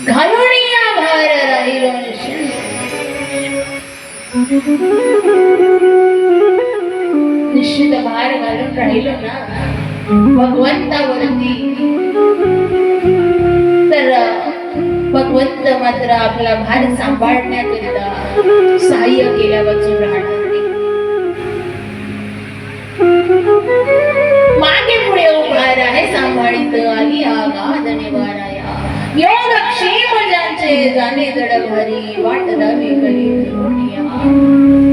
घालुनिया भार राहिलो निश्चित भार घालून राहिलो ना भगवंतावरती तर भगवंत मात्र आपला भार सांभाळण्याकरिता सहाय्य केल्या वाचून राहणार नाही. मागे पुढे उभार आहे सांभाळीत आली आगाध निवाराया योगक्षेम ज्यांचे जाणे जड भारी वाट दावी करी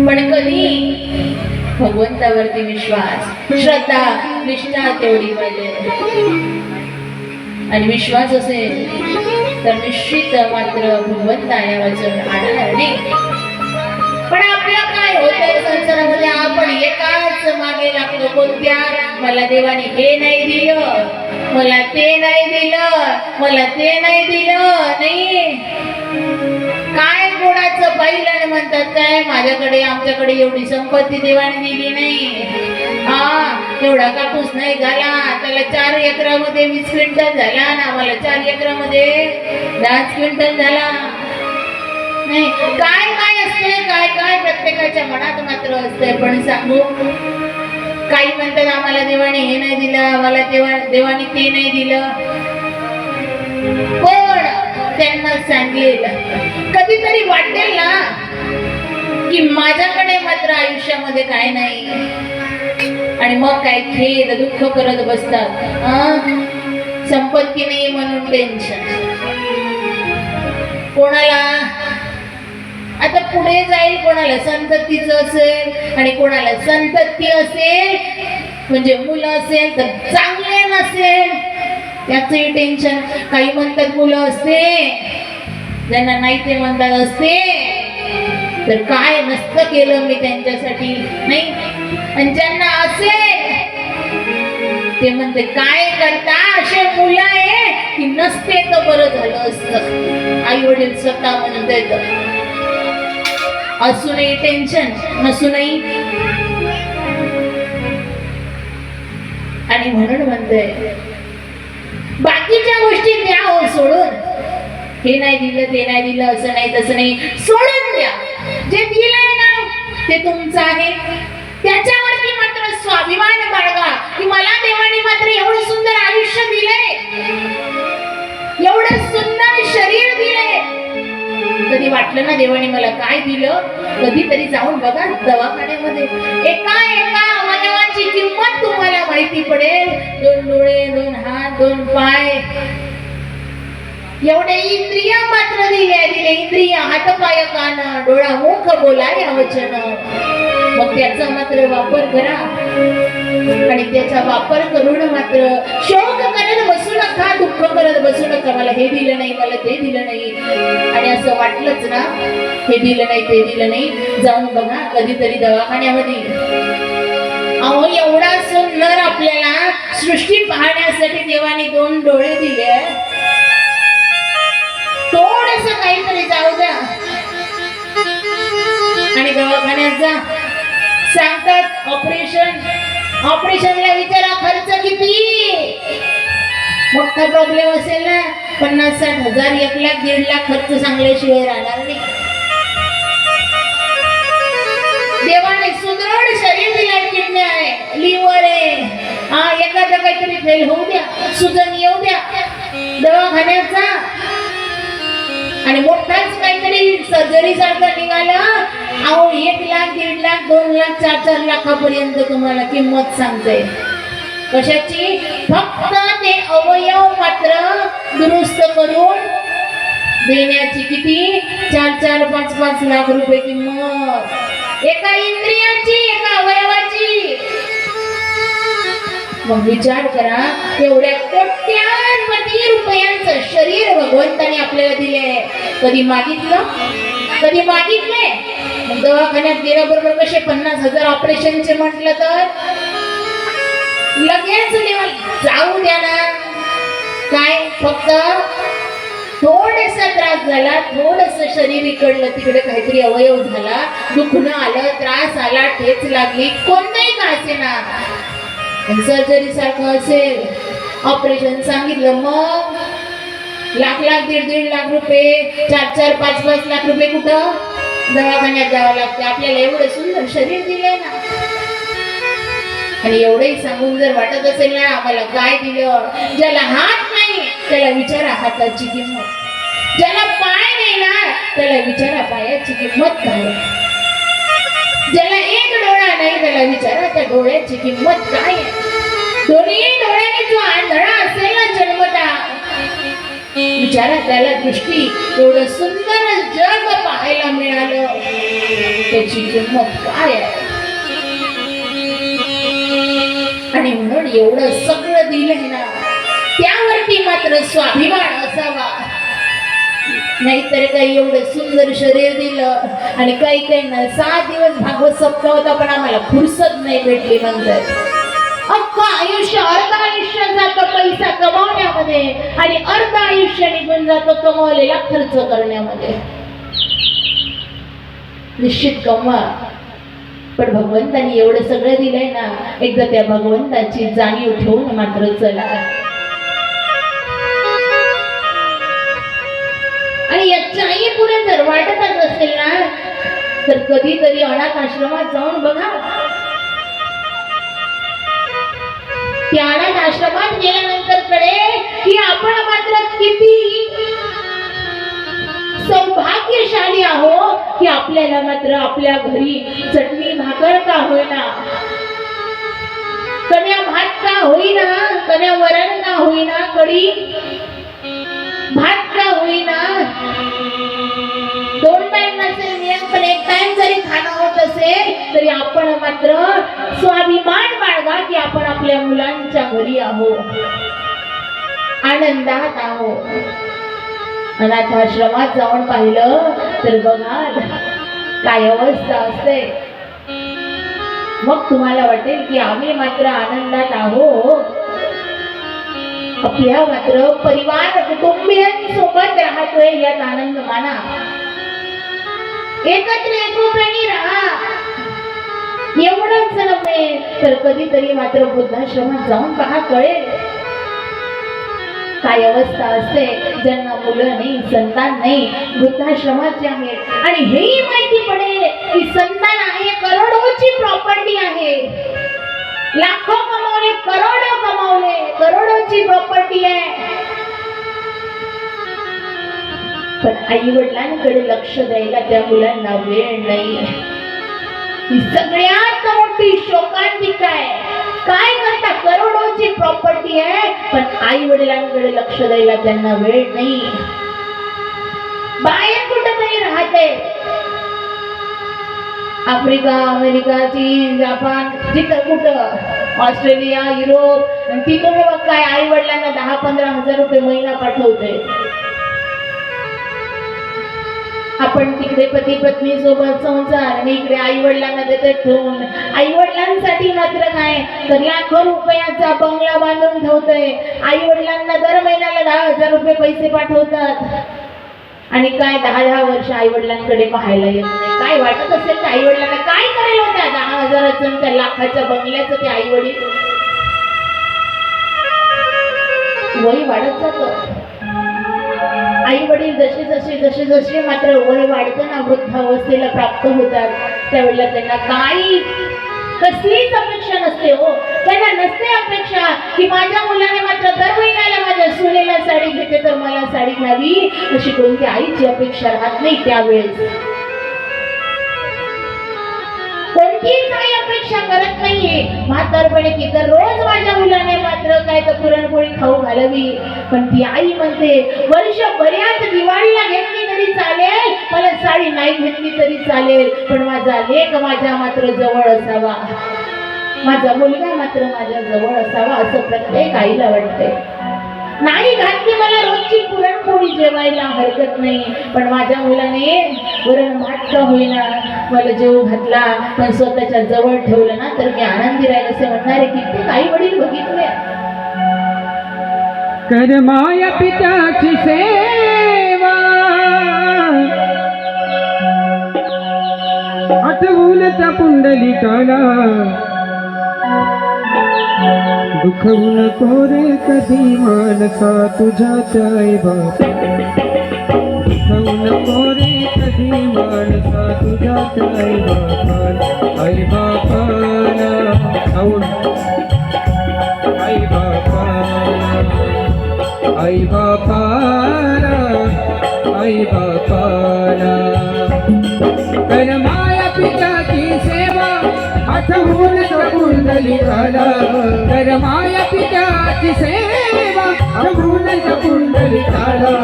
पण कधी भगवंतावरती विश्वास श्रद्धा निष्ठा तेवढी पाहिजे आणि विश्वास असेल तर निश्चित मात्र भगवंत आल्यावाचून राहणार नाही. पण आपलं काय होतंय संसारामध्ये आपण एकाच मागे लागतो कोणत्या मला देवाने हे नाही दिलं मला ते नाही दिलं मला ते नाही दिलं नाही काय कोणाचं पाहिलं आणि म्हणतात काय माझ्याकडे आमच्याकडे एवढी संपत्ती देवाने दिली नाही एवढा कापूस नाही झाला त्याला 4 एकरामध्ये 20 क्विंटल झाला ना आम्हाला 4 एकरामध्ये 10 क्विंटल झाला नाही काय काय असते काय काय प्रत्येकाच्या मनात मात्र असते. पण सांगू काही म्हणतात आम्हाला देवाने हे नाही दिलं आम्हाला देवाने ते नाही दिलं पण त्यांना सांगेल कधीतरी वाटेल ना की माझ्याकडे मात्र आयुष्यामध्ये काय नाही आणि मग काय खेद दुःख करत बसतात संपत्ती नाही म्हणून टेन्शन. कोणाला आता पुढे जाईल कोणाला संततीचं असेल आणि कोणाला संतती असेल म्हणजे मुलं असेल तर चांगले नसेल त्याचंही टेन्शन. काही म्हणतात मुलं असते ज्यांना नाही ते म्हणतात असते तर काय नसतं केलं मी त्यांच्यासाठी नाही आणि ज्यांना असेल ते म्हणते काय करता असे मुलं आहे की नसते तर बरं झालं असतं. आई वडील स्वतः म्हणत येत असूनही टेन्शन नसूनही आणि म्हणून म्हणते बाकीच्या गोष्टी द्या हो सोडून हे नाही दिलं ते नाही दिलं असं नाही तसं नाही सोडून द्या जे दिलंय ना ते तुमचं आहे त्याच्यावरती मात्र स्वाभिमान बाळगा की मला देवाने मात्र एवढं सुंदर आयुष्य दिलंय एवढं सुंदर शरीर दिलंय. कधी वाटलं ना देवाने मला काय दिलं कधीतरी जाऊन बघा दवाखान्यामध्ये एका एका अवयवाची किंमत तुम्हाला माहिती पडेल. 2 डोळे 2 हात 2 पाय एवढे इंद्रिय मात्र दिले इंद्रिय हात पाय कान डोळा मुख बोलाय वचन मग त्याचा मात्र वापर करा आणि त्याचा वापर करून मात्र शोक करत बसू नका दुःख करत बसू नका मला हे दिलं नाही मला ते दिलं नाही आणि असं वाटलंच ना हे दिलं नाही ते दिलं नाही जाऊन बघा कधीतरी दवाखान्यामध्ये अहो एवढा सुंदर आपल्याला सृष्टी पाहण्यासाठी देवाने 2 डोळे दिले थोडस काहीतरी जाऊ द्या आणि दवाखान्यात जा सांगतात ऑपरेशनला विचारा खर्च किती मोठा प्रॉब्लेम असेल ना 50-60 हजार 1 लाख 1.5 लाख खर्च सांगल्याशिवाय राहणार नाही. देवाने सुदृढ शरीर दिलंय किडण्या आहे लिव्हर आहे एखादं काहीतरी फेल होऊ द्या सुजन येऊ द्या दवाखान्यात जा आणि मोठाच काहीतरी सर्जरी सारखं निघालं अहो 1 लाख 1.5 लाख 2 लाख 4 लाखापर्यंत तुम्हाला किंमत सांगते कशाची फक्त ते अवयव मात्र दुरुस्त करून देण्याची किती 4-5 लाख रुपये किंमत एका इंद्रियाची एका अवयवाची. मग विचार करा एवढ्या कोट्यावधी रुपयांचं शरीर भगवंताने आपल्याला दिले कधी मागितलं कधी मागितले मग दवाखान्यात गेल्याबरोबर कसे 50,000 ऑपरेशनचे म्हटलं तर लगेच जाऊ द्या ना काय फक्त थोडासा त्रास झाला थोडस शरीर इकडलं तिकडे काहीतरी अवयव झाला दुखणं आलं त्रास आला ठेच लागली कोणताही का असे ना सर्जरी सारखं असेल ऑपरेशन सांगितलं मग लाख लाख दीड दीड लाख रुपये, 4-4, 5-5 लाख रुपये कुठं दवाखान्यात जावं लागते. आपल्याला एवढं सुंदर शरीर दिलंय ना. आणि एवढंही सांगून जर वाटत असेल ना आम्हाला काय दिलं, ज्याला हात नाही त्याला विचारा हाताची किंमत, ज्याला पाय नाही ना त्याला विचारा पायाची किंमत काय, ज्याला एक डोळा नाही त्याला विचारा त्या डोळ्याची किंमत काय. दोन्ही डोळ्याने जो आंधळा असेल ना जन्मता, विचारा त्याला दृष्टी एवढं सुंदर जग पाहायला मिळालं, त्याची किंमत काय आहे. आणि म्हणून एवढं सगळं दिलंय ना त्यावरती मात्र स्वाभिमान असावा. नाहीतर काही एवढं सुंदर शरीर दिलं आणि काही काही ना 7 दिवस भागवत सप्ताह होता पण आम्हाला फुरसत नाही भेटली. नंतर अख्खं आयुष्य, अर्ध आयुष्य जातं पैसा कमावण्यामध्ये आणि अर्ध आयुष्य निघून जातं कमावलेला खर्च करण्यामध्ये. निश्चित कमवा, पण भगवंतानी एवढं सगळं दिलंय ना, एकदा त्या भगवंताची जाणीव ठेवून मात्र चला. आणि याच्याही पुढे जर वाटतच असेल ना तर कधीतरी अनाथ आश्रमात जाऊन बघा. त्या अनाथ आश्रमात गेल्यानंतर कळे की आपण मात्र किती सौभाग्यशाली आहो की आपल्याला मात्र आपल्या घरी चटणी भाकर का होईना, कन्या भात का होईना, कन्या वरण का होईना, कढी भात का होईना, 2 टाइम नसेल मिळत पण 1 टाइम जरी खाणं होत असेल तरी आपण मात्र स्वाभिमान बाळगा की आपण आपल्या मुलांच्या घरी आहो, आनंदात आहो. अनाथ आश्रमात जाऊन पाहिलं तर बघा काय अवस्था असते. मग तुम्हाला वाटेल की आम्ही मात्र आनंदात आहो. आपल्या मात्र परिवार कुटुंबियांसोबत राहतोय यात आनंद माना. एकत्र एकोप्याने राहा. एवढंच नव्हे तर कधीतरी मात्र वृद्धाश्रमात जाऊन पहा, कळेल काय अवस्था असते ज्यांना मुलं नाही, संतान नाही, वृद्धाश्रमाचे आहेत. आणि हेही माहिती पडेल की संतान आहे, करोडोची प्रॉपर्टी आहे, लाखो कमावले, करोडो कमावले, करोडोची प्रॉपर्टी आहे, पण आई वडिलांकडे लक्ष द्यायला त्या मुलांना वेळ नाही. ही सगळ्यात मोठी शोकांतिका आहे. काय करता, करोडोची प्रॉपर्टी आहे पण आई वडिलांकडे लक्ष द्यायला त्यांना वेळ नाही. बाहेर कुठेतरी राहते, आफ्रिका, अमेरिका, चीन, जपान, जिथं कुठं, ऑस्ट्रेलिया, युरोप, तिथून मग काय आई वडिलांना 10-15 हजार रुपये महिना पाठवते. आपण तिकडे पती पत्नी सोबत संसार आणि इकडे आई वडिलांना देतात ठेवून. आई वडिलांसाठी मात्र काय तर लाखो रुपयाचा बंगला बांधून ठेवतोय. आई वडिलांना दर महिन्याला 10,000 रुपये पैसे पाठवतात आणि काय 10-10 वर्ष आई वडिलांकडे पाहायला येत नाही. काय वाटत असेल तर आई वडिलांना काय करेल होत्या 10,000चं त्या लाखाच्या बंगल्याचं ते आई वडील. वय वाढत जातं. आई वडील जसे जसे मात्र वय वाढतं ना, वृद्धावस्थेला प्राप्त होतात, त्यावेळेला त्यांना काही कसलीच अपेक्षा नसते. हो, त्यांना नसते अपेक्षा की माझ्या मुलाने मात्र दर महिन्याला माझ्या सुनेला साडी घेते तर मला साडी घ्यावी, अशी कोणती आईची अपेक्षा राहत नाही. त्यावेळेस कोणतीच आई अपेक्षा करत नाहीये म्हातारपणे की दररोज माझ्या मुलाने मात्र काय तर पुरणपोळी खाऊ घालावी. पण ती आई म्हणते वर्षभरात दिवाळीला घेतली तरी चालेल, मला साडी नाही घेतली तरी चालेल, पण माझा लेक माझ्या मात्र जवळ असावा, माझा मुलगा मात्र माझ्या जवळ असावा, असं प्रत्येक आईला वाटते. नाही घातली मला रोजची पुरणपोळी जेवायला हरकत नाही, पण माझ्या मुलाने वरण भात का होईना मला जेव घातला पण स्वतःच्या जवळ ठेवलं ना तर मी आनंदी राहील, असे म्हणणारे कित्येक आई वडील बघितले. कर माया पित्याची सेवा आठवून त्या पुंडलिकाला दुखवू नको रे कधी मानसा तुझ्यात आई बापा, दुखवू नको रे कधी मानसा तुझ्यात आई बापा, आई बापाला खाऊन आई बापाला, आई बापाला, आई बापाला. कर माया पित्याची सेवा आठवून कुंडलिकाला, कर माया पित्याची सेवा आठवून कुंडलिकाला.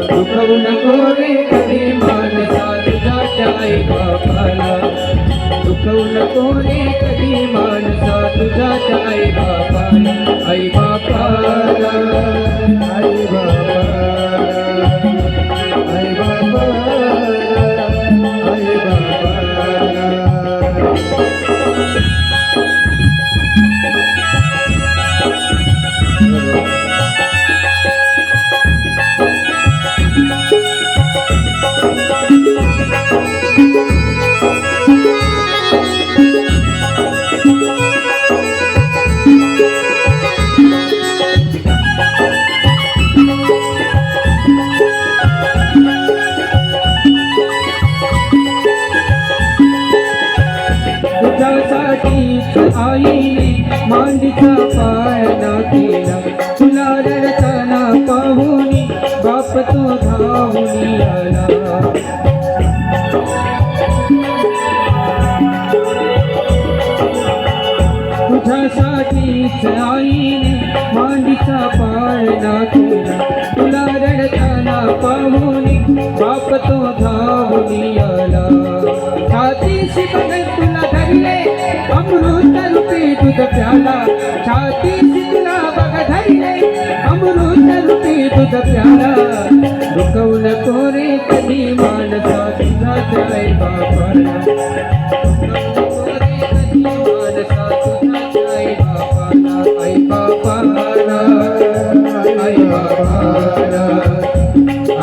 दुखवू नको रे कधी मानसा तुझ्या आई बापाला, दुखवू नको रे कधी मानसा तुझ्या आई बापाला, आई बापाला, आई बापाला, आई बापाला, आई बापाला. तुझ्यासाठीच आईने मांडीचा पाळणा केला, तुला रडताना पाहुनी बाप तो धावून आला. तुझ्यासाठीच आईने मांडीचा पाळणा केला, तुला रडताना पाहुनी बाप तो धावून आला. छातीशी बघत तुला धरले अमृत रूपी दूध प्याला, छातीशी तुला बघ धरले अमृत रूपी दूध प्याला. दुखवू नको रे कधी मानसा तुझ्या आई बापाला, दुखवू नको रे कधी मानसा तुझ्या आई बापाला, आई बापाला, आई बापाला,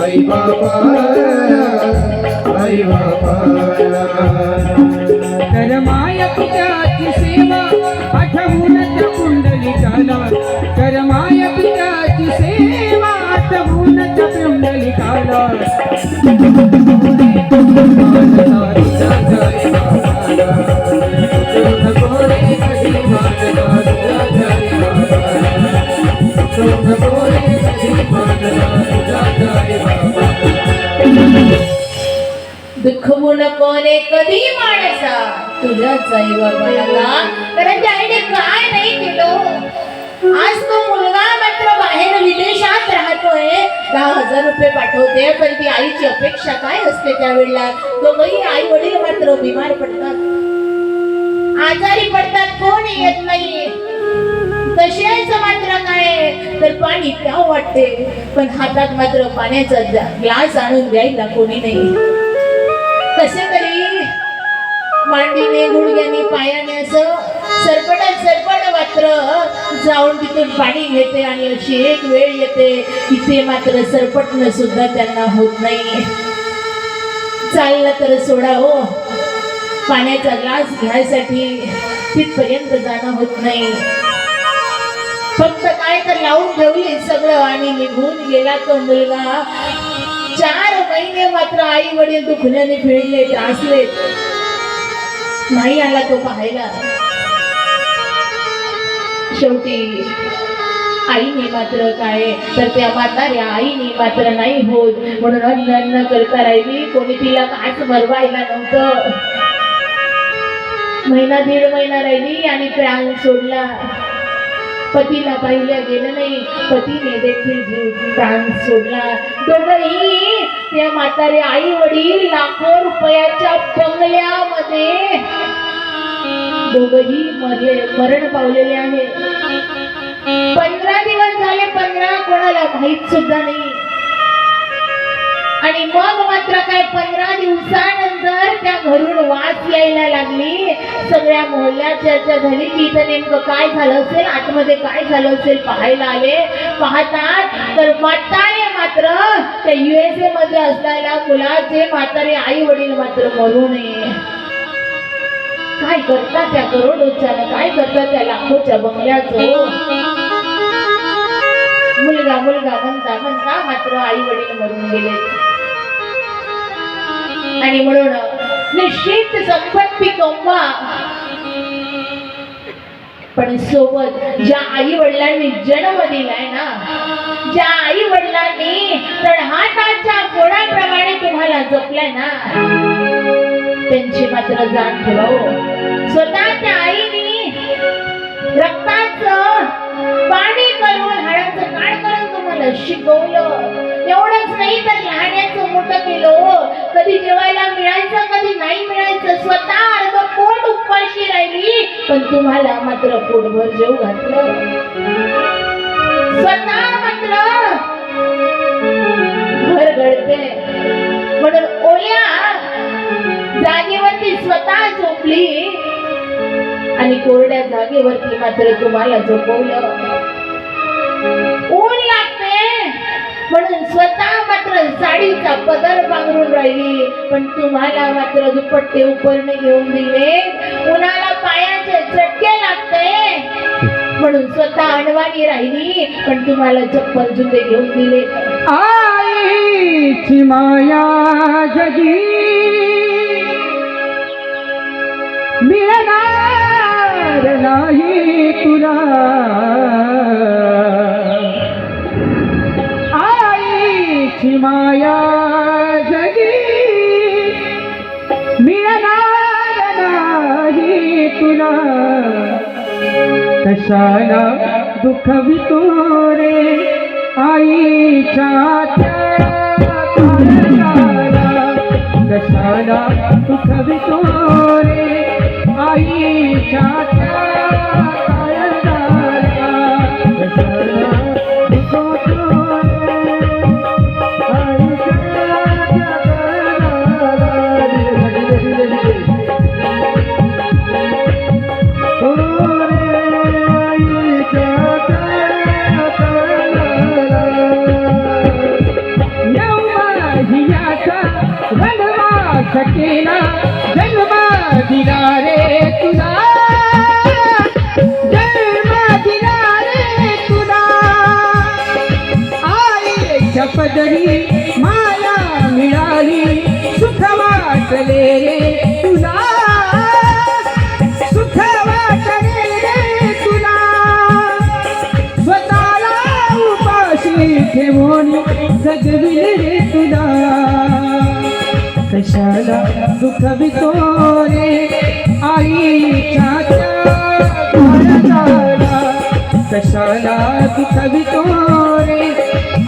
आई बापाला, आई बापाला. कर माया पित्याची सेवा आठवून कुंडलिकाला, कर माया पित्याची सेवा आठवून कुंडलिकाला. दुखवू नको रे कधी माणसा तुझ्याच आई बाबाला, कारण त्या आईने काय नाही केलं. आज तो मुलगा मात्र बाहेर विदेशात राहतोय, 10,000 रुपये पाठवते, पण ती आईची अपेक्षा काय असते त्यावेळेला. दोघही आई वडील मात्र बिमार पडतात, आजारी पडतात, कोण येत नाही. तसेच मात्र काय तर पाणी प्याव वाटते, पण हातात मात्र पाण्याचा ग्लास आणून द्यायला कोणी नाही. कसे तरी मांडीने गुडघ्याने पायाने असं सरपट मात्र जाऊन तिथून पाणी घेते, आणि अशी एक वेळ येते तिथे मात्र सरपटणं सुद्धा त्यांना होत नाही. चाललं तर सोडा हो, पाण्याचा ग्लास घ्यायसाठी तिथपर्यंत जाणं होत नाही. फक्त काय तर लावून ठेवली सगळं आणि निघून गेला तो मुलगा. 4 महिने मात्र आई वडील दुखण्याने फिरले, त्रासले, नाही आला तो पाहायला. शेवटी आईने मात्र काय तर त्या म्हाताऱ्या आईने मात्र नाही होत म्हणून अन्न करता राहिली. कोणी तिला काच भरवायला नव्हतं. 1.5 महिना राहिली आणि प्राण सोडला. पतीला पाहिलं गेलं नाही, पतीने देखील जीव प्राण सोडला. दोघंही त्या म्हातारे आई वडील लाखो रुपयाच्या बंगल्यामध्ये दोघंही मरण पावलेले आहे. 15 दिवस झाले, 15 कोणाला माहित सुद्धा नाही. आणि मग मात्र काय 15 दिवसानंतर त्या घरून वास यायला लागली. सगळ्या मोहल्ल्यात चर्चा झाली की इथं नेमकं काय झालं असेल, आतमध्ये काय झालं असेल पाहायला आले. पाहतात तर म्हातारे मात्र त्या USA मध्ये असलेल्या मुलाचे म्हातारे आई वडील मात्र मरू नये. काय करता त्या करोडोच्या काय करता त्या लाखोच्या बंगल्याचं मुलगा मुलगा म्हणता म्हणता मात्र आई वडील मरून गेले आणि म्हणून निश्चित संपत्ती कमवा पण सोबत ज्या आई वडिलांनी जन्म दिलाय ना ज्या आई वडिलांनी तळहाताच्या फोडाप्रमाणे तुम्हाला जपलाय ना त्यांची मात्र जाण ठेवाव स्वतः त्या आईनी रक्ताचं पाणी करून हाडाचं काढ करून तुम्हाला शिकवलं एवढंच नाही तर लहाण्याचं मोठं केलं कधी जेवायला मिळायचं कधी नाही मिळायचं स्वतः अर्ध पोट उपाशी राहिली पण तुम्हाला मात्र पोटभर जेव घातलं स्वतः मात्र घर घडते म्हणून ओल्या जागेवरती स्वतः झोपली आणि कोरड्या जागेवरती मात्र तुम्हाला झोपवलं ऊन लागते म्हणून स्वतः मात्र साडीचा पदर पांघरून राहिली पण तुम्हाला मात्र दुपट्टे उपरणे घेऊन दिले उन्हाला पायाचे चटके लागते म्हणून स्वतः अडवाणी राहिली पण तुम्हाला चप्पल जुते घेऊन दिले आईची माया जगी मिळणार नाही तुला आईची माया जगी मिळणार नाही तुला कशाला दुखवितो रे आईच्या कशाला दुखवितो रे आईच्या सकेला जन्मा दिला रे तुला जन्मा दिला रे तुला आईच्या पदरी माया मिळाली सुख वाटले रे तुला सुख वाटले रे तुला स्वतःला उपाशी ठेवून जगविले रे तुला कशाला दुखवितो रे आईच्या काळजाला कशाला दुखवितो रे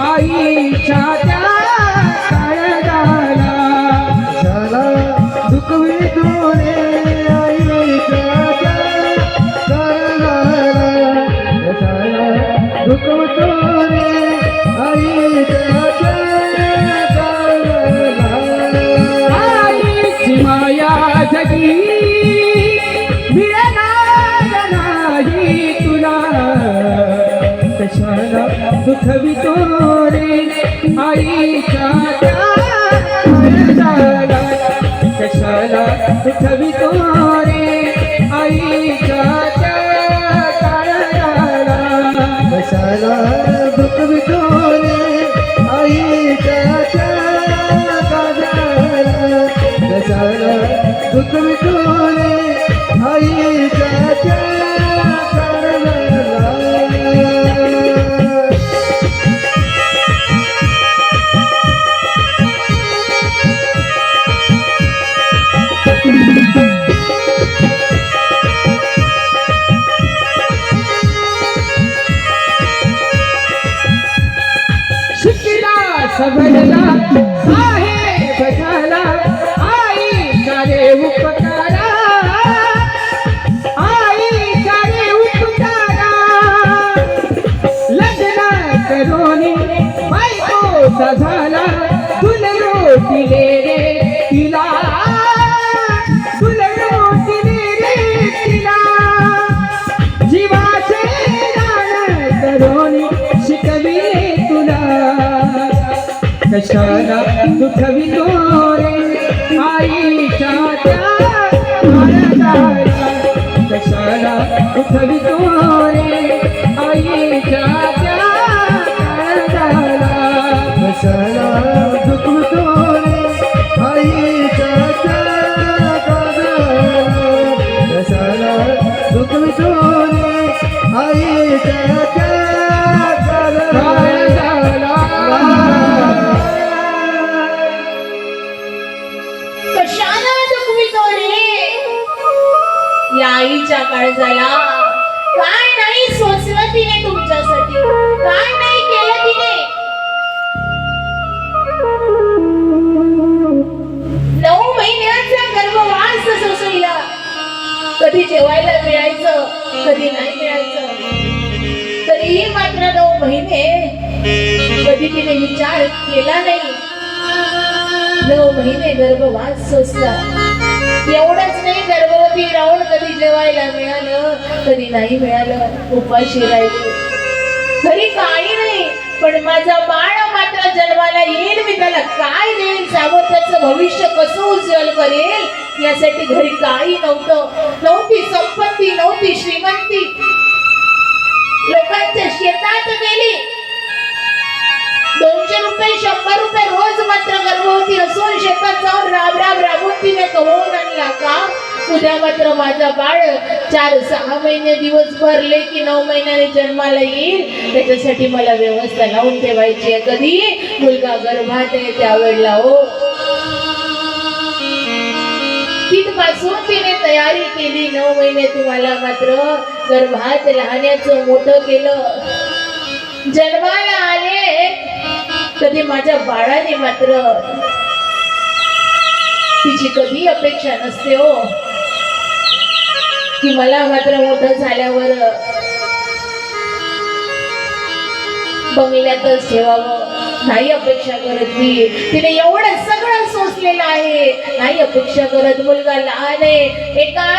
आईच्या काळजाला कशाला दुखवितो रे आईच्या काळजाला कशाला दुखवितो रे आईच्या माया जगी मिळणार नाही तुला कशाला दुखवितो रे आईच्या काळजाला कशाला दुखवितो रे आईच्या काळजाला कशाला दुखवितो रे आईच्या कशाला दुखवितो रे आईच्या काळजाला शिकला सबरला साहेब झाला रे उपकारा आईचा रे उपकारा लग्न करोनी बायकोचा झाला तुला रोटीले रे तिला तुला रोटीले रे तिला जीवाचे दान करोनी शिकविले तुला कशाला दुखवितो रे आईच्या काळजाला थवितो रे आईच्या त्या काळजाला कशाला दुखतो रे आईच्या त्या काळजाला कशाला दुखतो रे आईच्या त्या काळजाला कशाला दुखवितो रे या आईच्या काळजाला? काय नाही सोसलं तिने तुमच्यासाठी, काय नाही केलं तिने? 9 महिन्याचा गर्भवास सोसविला. कधी जेवायला मिळायचं, कधी नाही मिळायचं. तरीही मात्र 9 महिने कधी तिने विचार केला नाही. 9 महिने गर्भवास सोसला. एवढंच नाही, गर्भवती राहून कधी जेवायला मिळालं, कधी नाही मिळालं, उपाशी राहिली. घरी काही नाही, पण माझा बाळ मात्र जन्माला येईल, मी त्याला काय देईल, त्याचं भविष्य कसं उज्ज्वल करेल, यासाठी घरी काही नव्हतं. नव्हती संपत्ती, नव्हती श्रीमंती. लोकांच्या शेतात गेली. 200 रुपये 100 रुपये रोज मात्र गर्भवती असून शेतात जाऊन राबून तिने कमवून आणला का? उद्या मात्र माझा बाळ 4-6 महिने दिवस भरले की 9 महिन्याने जन्माला येईल, त्याच्यासाठी मला व्यवस्था लावून ठेवायची आहे. कधी मुलगा गर्भात आहे त्यावेळेला हो. तिथपासून तिने तयारी केली. 9 महिने तुम्हाला मात्र गर्भात लहानाचं मोठं केलं. जन्माला आले कधी माझ्या बाळाने मात्र तिची कधी अपेक्षा नसते हो की मला मात्र मोठं झाल्यावर बंगल्यातच ठेवावं. नाही अपेक्षा करत ती. तिने एवढं सगळं सोसलेलं आहे. नाही अपेक्षा करत. मुलगा लहान आहे, एका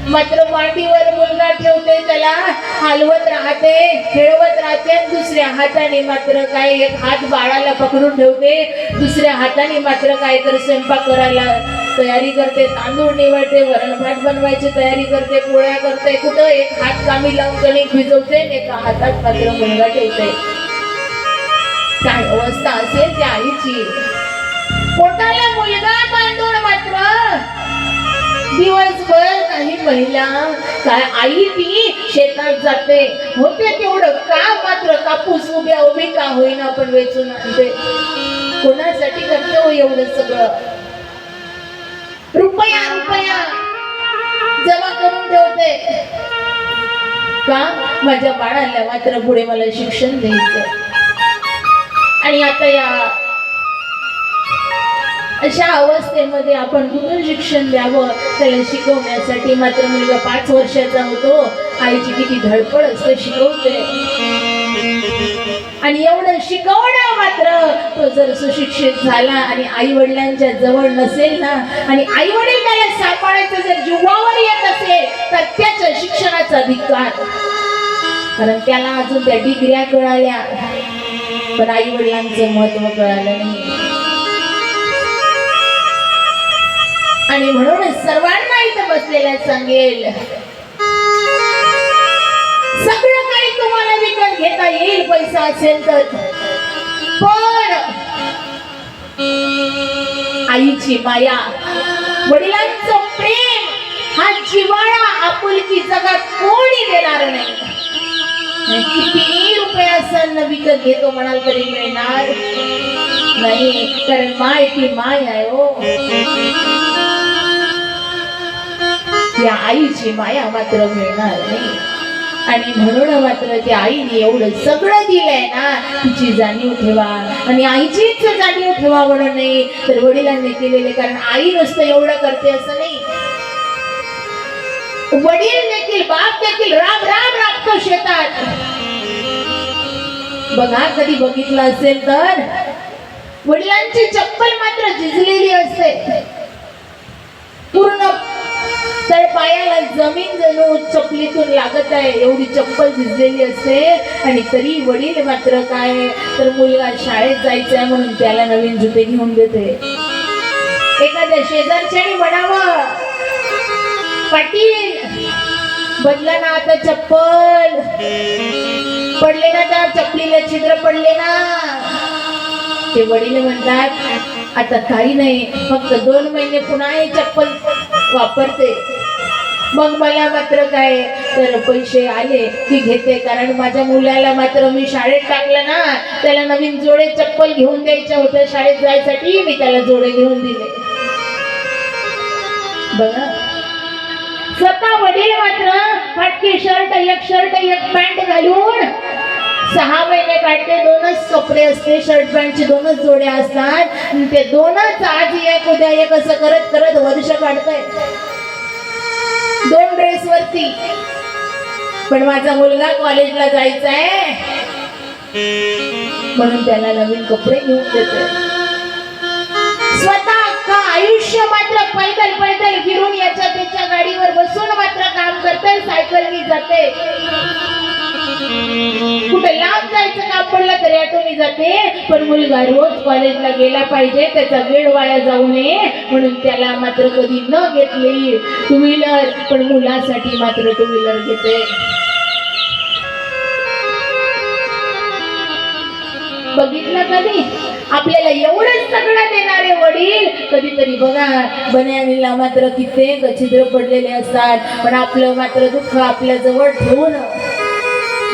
मात्र मांडीवर मुलगा ठेवते, त्याला हलवत राहते, खेळवत राहते. दुसऱ्या हाताने मात्र काय, एक हात बाळाला पकडून ठेवते, दुसऱ्या हाताने मात्र काय कर स्वयंपाक करायला तयारी करते, तांदूळ निवडते, वरण भात बनवायची तयारी करते, पोळ्या करते. कुठं एक हात कामी लावून कणिक भिजवते, एका हातात मात्र मुलगा ठेवते. काय अवस्था असेल त्या आईची. पोटाला मुलगा बांधून मात्र दिवसभर काही महिला काय आई ती शेतात जाते, होते तेवढं काम मात्र कापूस उभी का होईना आपण वेचून आणते. कोणासाठी करते हो एवढं सगळं? रुपया जमा करून ठेवते का? माझ्या बाळाला मात्र पुढे मला शिक्षण द्यायचं. आणि आता या अशा अवस्थेमध्ये आपण कुठून शिक्षण द्यावं? त्याला शिकवण्यासाठी मात्र मुलगा 5 वर्षाचा होतो. आईची किती धडपड असते, शिकवते. आणि एवढं शिकवणं मात्र तो जर सुशिक्षित झाला आणि आई वडिलांच्या जवळ नसेल ना, आणि आई वडील त्याला सांभाळायचं जर जीवावर येत असेल, तर त्याच्या शिक्षणाचा धिक्कार. कारण त्याला अजून त्या डिग्र्या कळाल्या, पण आई वडिलांचं महत्व कळालं नाही. आणि म्हणून सर्वांना इथं बसलेल्या सांगेल, सगळं काही तुम्हाला विकत घेता येईल पैसा असेल तर, पण आईची माया, वडिलांचं प्रेम, हा जिव्हाळा, आपुलकी जगात कोणी देणार नाही. किती रुपयासन विकत घेतो म्हणाल तरी मिळणार नाही, कारण माय ती माय आहे हो. त्या आईची माया मात्र मिळणार नाही. आणि म्हणून मात्र त्या आईने एवढं सगळं दिलंय ना, तिची जाणीव ठेवा. आणि आईचीच जाणीव ठेवा म्हणून नाही, तर वडिलांनी केलेले. कारण आई नुसतं एवढं करते असं नाही, वडील देखील, बाप देखील राबतो शेतात. बघा, कधी बघितलं असेल तर वडिलांची चप्पल मात्र झिजलेली असते पूर्ण, तर पायाला जमीन जणू चपलीतून लागत आहे एवढी चप्पल भिजलेली असते. आणि तरी वडील मात्र काय, तर मुलगा शाळेत जायचा आहे म्हणून त्याला नवीन जुते घेऊन देते. एखाद्या शेजारच्याने म्हणावं, पाटील बदला ना आता चप्पल. पडले ना त्या चपलीला छिद्र पडले ना. ते वडील म्हणतात आता काही नाही, फक्त 2 महिने पुन्हा हे चप्पल वापरते. मग मला मात्र काय तर पैसे आले की घेते, कारण माझ्या मुलाला मात्र मी शाळेत टाकलं ना, त्याला नवीन जोडे चप्पल घेऊन द्यायचे होते शाळेत जायसाठी, मी त्याला जोडे घेऊन दिले. बघा स्वतः वडील मात्र फाटके शर्ट, एक पॅन्ट घालून 6 महिने काढते. 2च कपडे असते, शर्ट पॅन्टचे 2च जोड्या असतात. ते 2च आज एक उद्या एक असं करत करत वर्ष काढताय 2 ड्रेस वरती. पण माझा मुलगा कॉलेजला जायचा आहे म्हणून त्याला नवीन कपडे घेऊन देते. स्वतः का आयुष्य मात्र पैदल फिरून याच्या त्याच्या गाडीवर बसून मात्र काम करते, सायकलनी जाते. कुठे लांब जायचं काम पडलं तरी ऑटोनी जाते. पण मुलगा रोज कॉलेजला गेला पाहिजे, त्याचा वेळ वाया जाऊ नये म्हणून त्याला मात्र कधी न घेतली 2 व्हीलर, पण मुलासाठी मात्र 2 व्हीलर घेते. बघितलं कधी आपल्याला एवढंच सगळं देणारे वडील? कधीतरी बघा बन्यानीला मात्र कित्येक छिद्र पडलेले असतात, पण आपलं मात्र दुःख आपल्या जवळ ठेवून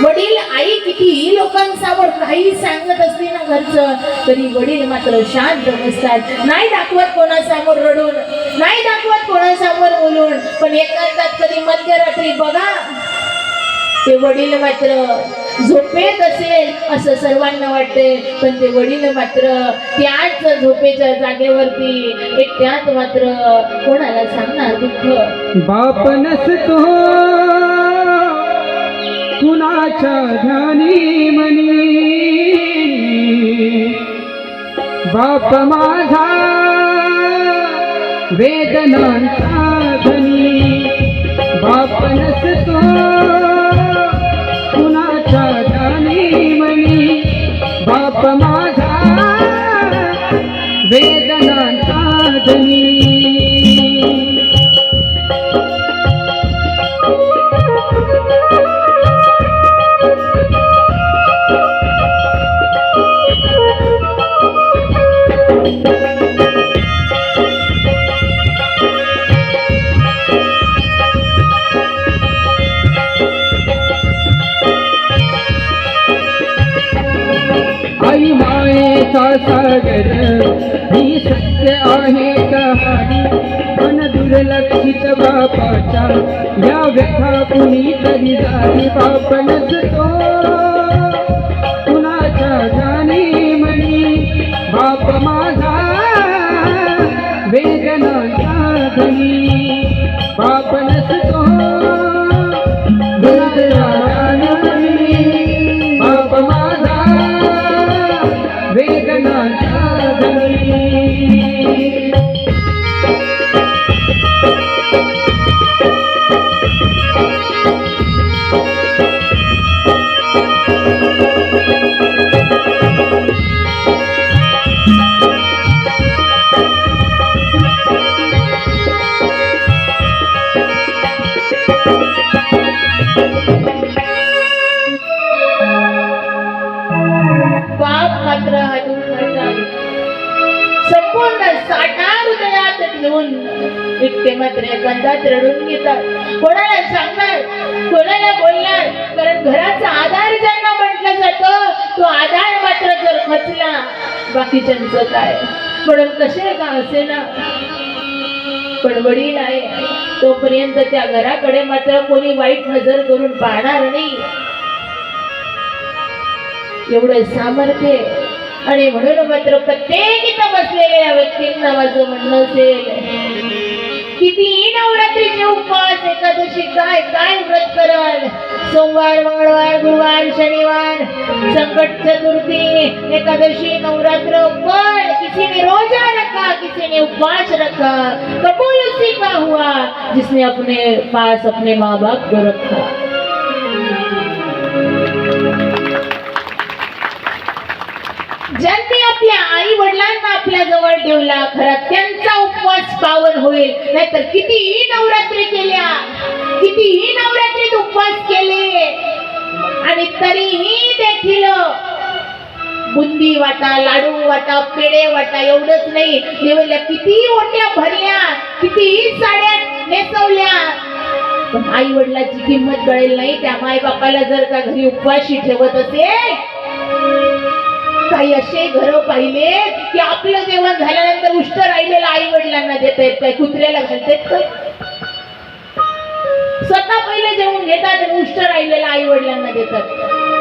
वडील आई कितीही लोकांसमोर काही सांगत असते ना घरचं, तरी वडील मात्र शांत बसतात. नाही दाखवत कोणासमोर रडून, नाही दाखवत कोणासमोर बोलून, पण एकांतात कधी मध्यरात्री बघा ते वडील मात्र झोपेत असेल असं सर्वांना वाटते, पण ते वडील मात्र त्याच झोपेच्या जागेवरती एकट्यात मात्र कोणाला सांगणार दुःख. बाप नसतो कुणाच्या ध्यानी मनी, बाप माझा वेदनांचा धनी. बाप नसतो कुणाच्या ध्यानी मनी, बाप माझा वेदनांचा धनी. आई मायेचा सागर ही सत्य आहे कहाणी, पण दुर्लक्षित बापाच्या या व्यथा कुणी तरी झाली. बाप नसतो कुणाच्या जाणी मनी, बाप माझा वेदनांचा धनी. बाप नसतो कुणाच्या जाणी मनी, बाप माझा वेदनांचा धनी. बाप मात्र हा दुःखाचा संपूर्ण साठा हृदयात घेऊन एकटे मात्र एखाद्यात रडून घेतात. कोणाला सांगणार, कोणाला बोलणार, कारण घराचा आधार ज्यांना म्हटलं जातं तो आधार मात्र जर खचला बाकीच्यांचं काय. म्हणून कसे का असे ना, पण वडील आहे तोपर्यंत त्या घराकडे मात्र कोणी वाईट नजर करून पाहणार नाही, एवढं सामर्थ्य. आणि म्हणून मात्र प्रत्येक इथं बसलेल्या व्यक्तींना माझं म्हणणं असेल, कितीही नवरात्रीचे उपवास, एकादशी काय काय व्रत कराल, सोमवार, मंगळवार, गुरुवार, शनिवार, संकट चतुर्थी, एकादशी, नवरात्र, पण किसी ने रोजा रखा, किसी ने उपवास रखा, कबूल उसी का हुआ जिसने अपने पास अपने माँ बाप को रखा. ज्यांनी आपल्या आई वडिलांना आपल्या जवळ ठेवला, खरा त्यांचा उपवास पावन होईल. नाहीतर कितीही नवरात्री केल्या, कितीही नवरात्री आणि तरीही देखील बुंदी वाटा, लाडू वाटा, पेढे वाटा एवढंच नाही, देवाला किती ओट्या भरल्या, कितीही साड्या नेसवल्या, पण आई वडिलाची किंमत कळेल नाही. त्या माय बापाला जर का घरी उपवाशी ठेवत असेल, काही असे घर पाहिले की आपलं जेवण झाल्यानंतर उष्ट राहिलेलं आई वडिलांना देता येत काय, कुत्र्याला घालतायत काय? स्वतः पहिले जेवून घेतात आणि उष्ट राहिलेलं आई वडिलांना देतात.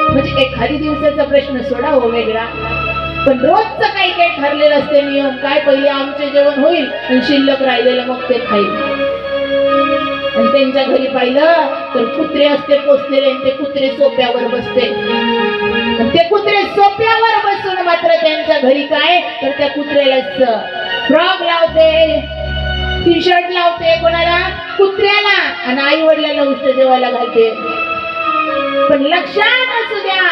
म्हणजे एखादी दिवसाचा प्रश्न सोडा हो वेगळा, पण रोजचं काही काही ठरलेलं असते नियम. काय पहिले आमचे जेवण होईल आणि शिल्लक राहिलेलं मग ते खाईल. आणि त्यांच्या घरी पाहिलं तर कुत्रे असते पोचलेले, ते कुत्रे सोप्यावर बसते. ते कुत्रे सोप्यावर बसून मात्र त्यांच्या घरी काय तर त्या कुत्र्याला फ्रॉक लावते, टी शर्ट लावते, कोणाला कुत्र्याला, आणि आई वडिलांना उष्ट जेवायला घालते. पण लक्षात असू द्या,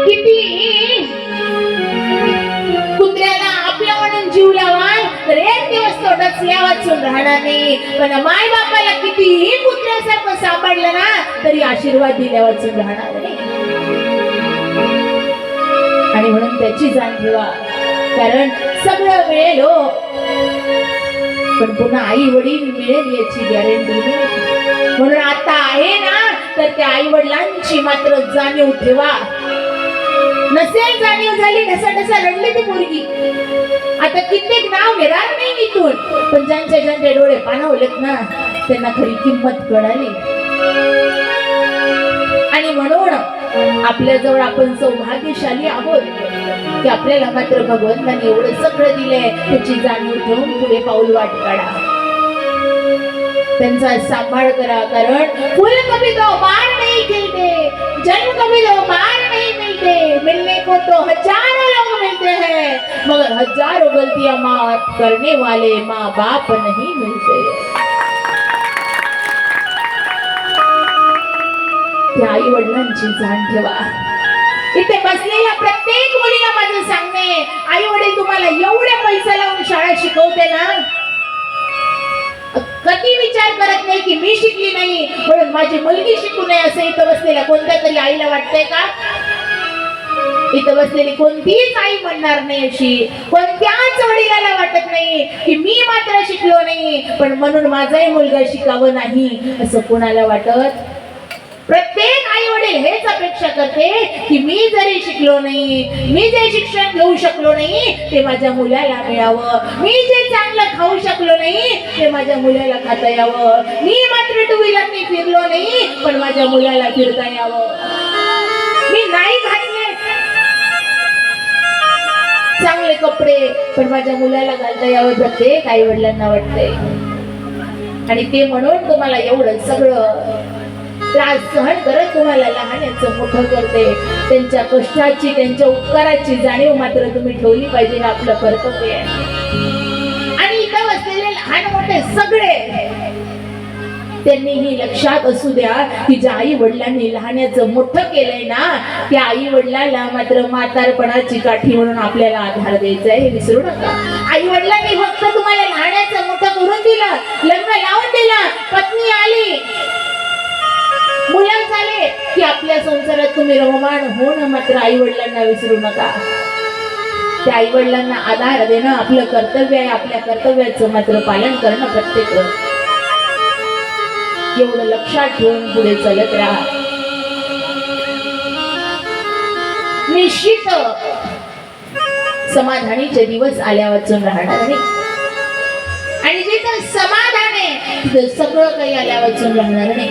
किती कुत्र्याला आपल्या म्हणून जीव लावा तर एक दिवस तो डचल्या वाचून राहणार नाही, पण माय बापाला कितीही कुत्र्यासारखं सांभाळलं ना तरी आशीर्वाद दिल्या वाचून राहणार नाही. आणि म्हणून त्याची जाण ठेवा, कारण सगळं मिळेल हो, पण पुन्हा आई वडील मिळेल याची गॅरंटी नाही. म्हणून आता आहे ना तर त्या आई वडिलांची मात्र जाणीव ठेवा. नसेल जाणीव झाली, ढसा रडली ती मुलगी, आता कित्येक नाव घेणार नाही इथून, पण ज्यांचे डोळे पाणावलेत ना त्यांना खरी किंमत कळाली. आणि म्हणून आपल्याजवळ आपण सौभाग्यशाली आहोत की आपल्याला मात्र भगवंताने एवढं सगळं दिलंय, त्याची जाणीव ठेवून पुढे पाऊल वाट काढा, त्यांचा सांभाळ करा. कारण फूल कभी तो बार नहीं खिलते, जन्म कभी तो बार नहीं मिलते, मिलने को तो हजारों लोग मिलते हैं, मगर हजारों गलतियां माफ करने वाले माँ बाप नहीं मिलते. त्या आई वडिलांची जाण ठेवा. इथे बसलेल्या प्रत्येक मुलीला माझं सांगणे, आई वडील तुम्हाला एवढे पैसे लावून शाळा शिकवते ना, कधी विचार करत नाही की मी शिकली नाही म्हणून माझी मुलगी शिकू नये असं इथं बसलेल्या कोणत्या तरी आईला वाटतंय का? इथं बसलेली कोणतीच आई म्हणणार नाही अशी, कोणत्याच वडिलाला वाटत नाही की मी मात्र शिकलो नाही पण म्हणून माझाही मुलगा शिकावं नाही असं कोणाला वाटत. प्रत्येक आई वडील हेच अपेक्षा करते की मी जरी शिकलो नाही, मी जे शिक्षण घेऊ शकलो नाही ते माझ्या मुलाला मिळावं, मी जे चांगलं खाऊ शकलो नाही ते माझ्या मुलाला खाता यावं, मी मात्र टू व्हीलरने फिरलो नाही पण माझ्या मुलाला फिरता यावं, मी नाही घातले चांगले कपडे पण माझ्या मुलाला घालता यावं, प्रत्येक आई वडिलांना वाटते. आणि ते म्हणून तुम्हाला एवढं सगळं त्रास सहन करत तुम्हाला लहानाचं मोठं करते. त्यांच्या कष्टाची, त्यांच्या उपकाराची जाणीव मात्र तुम्ही ठेवली पाहिजे, हे आपलं कर्तव्य आहे. आणि इथं बसलेले लहान मोठे सगळे त्यांनीही लक्षात असू द्या की ज्या आई वडिलांनी लहानाचं मोठं केलंय ना त्या आई वडिलांना मात्र म्हातारपणाची काठी म्हणून आपल्याला आधार द्यायचा आहे, हे विसरू नका. आई वडिलांनी फक्त तुम्हाला लहानाचं मोठं करून दिलं, लग्न लावून दिलं, पत्नी आली, मुलं झाले की आपल्या संसारात तुम्ही रममाण होणं मात्र आई वडिलांना विसरू नका. त्या आई वडिलांना आधार देणं आपलं कर्तव्य आहे. आपल्या कर्तव्याचं मात्र पालन करणं प्रत्येक एवढं लक्षात ठेवून पुढे चालत राहा. निश्चित समाधानीचे दिवस आल्या वाचून राहणार नाही. आणि जिथं समाधान आहे तिथं सगळं काही आल्या वाचून राहणार नाही.